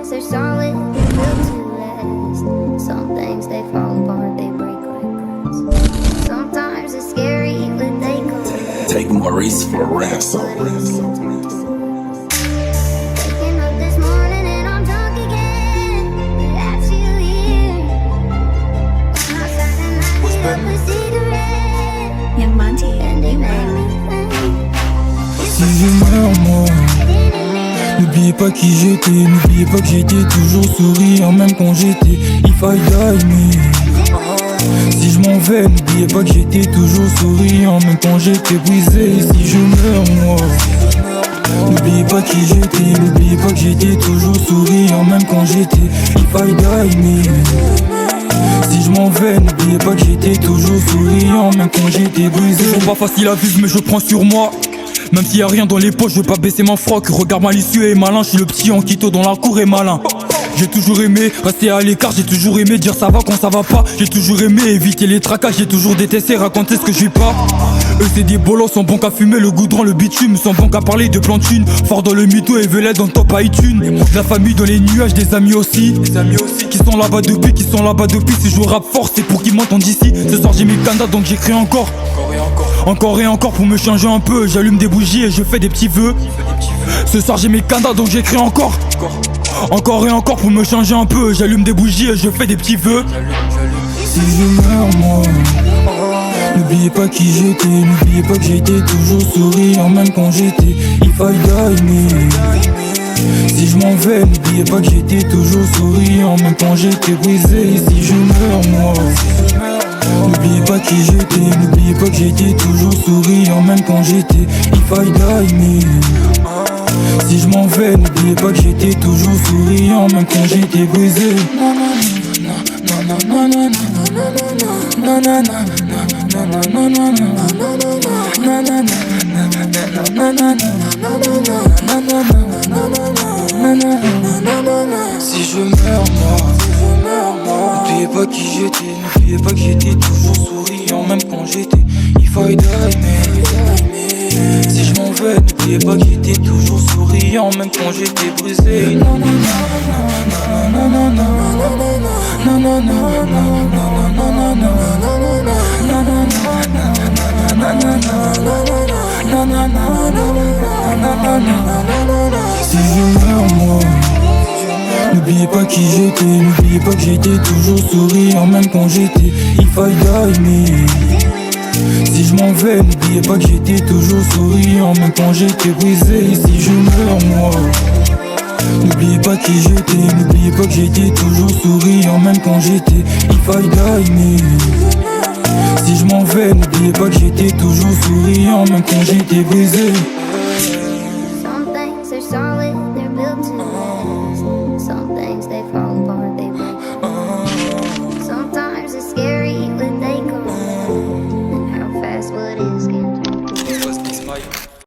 walls are solid, they're built to last. Some things they fall apart, they break like glass. Sometimes it's scary, but they come. Take Maurice for ransom. Waking up this morning and I'm drunk again. Without you here. When I sat and lighted up a cigarette. Young Monty. And it made me think. Si je meurs moi, n'oubliez pas qui j'étais, n'oubliez pas que j'étais toujours souriant même quand j'étais if I die me. Si je m'en vais, n'oubliez pas que j'étais toujours souriant même quand j'étais brisé. Si je meurs moi, n'oubliez pas qui j'étais, n'oubliez pas que j'étais toujours souriant même quand j'étais if I die me. Si je m'en vais, n'oubliez pas que j'étais toujours souriant même quand j'étais brisé. C'est pas facile à vivre mais je prends sur moi. Même s'il y a rien dans les poches, je veux pas baisser mon froc. Regarde malicieux et malin, je suis le petit Anquito dans la cour et malin. J'ai toujours aimé rester à l'écart, j'ai toujours aimé dire ça va quand ça va pas. J'ai toujours aimé éviter les tracas, j'ai toujours détesté raconter ce que je suis pas. Eux c'est des bolos, sont bons qu'à fumer le goudron, le bitume, sont bons qu'à parler de plan de thune. Fort dans le mytho et veulent dans le top iTunes. De la famille dans les nuages, des amis aussi. Qui sont là-bas depuis, qui sont là-bas depuis. Si je rappe fort, c'est pour qu'ils m'entendent d'ici. Ce soir j'ai mis Kanda donc j'écris encore. Encore et encore pour me changer un peu. J'allume des bougies et je fais des petits vœux. Ce soir j'ai mes candas donc j'écris encore. Encore et encore pour me changer un peu. J'allume des bougies et je fais des petits vœux. Si je meurs moi, n'oubliez pas qui j'étais, n'oubliez pas que j'étais toujours souriant même quand j'étais if I die me. Si je m'en vais, n'oubliez pas que j'étais toujours souriant même quand j'étais brisé. Si je meurs moi, n'oubliez pas qui j'étais, n'oubliez pas que j'étais toujours souriant même quand j'étais if I die me. Si je m'en vais, n'oubliez pas que j'étais toujours souriant même quand j'étais brisé. Si je meurs moi, n'oubliez pas qui j'étais, n'oubliez pas que j'étais toujours souriant même quand j'étais if I die me. Si je m'en vais, n'oubliez pas que j'étais toujours souriant même quand j'étais brisé. Si je meurs moi, n'oubliez pas qui j'étais, n'oubliez pas que j'étais toujours souriant même quand j'étais if I die me. Si je m'en vais, n'oubliez pas que j'étais toujours souriant même quand j'étais brisé. Si je meurs moi, n'oubliez pas qui j'étais, n'oubliez pas que j'étais toujours souriant même quand j'étais if I die me. Si je m'en vais, n'oubliez pas que j'étais toujours souriant même quand j'étais brisé.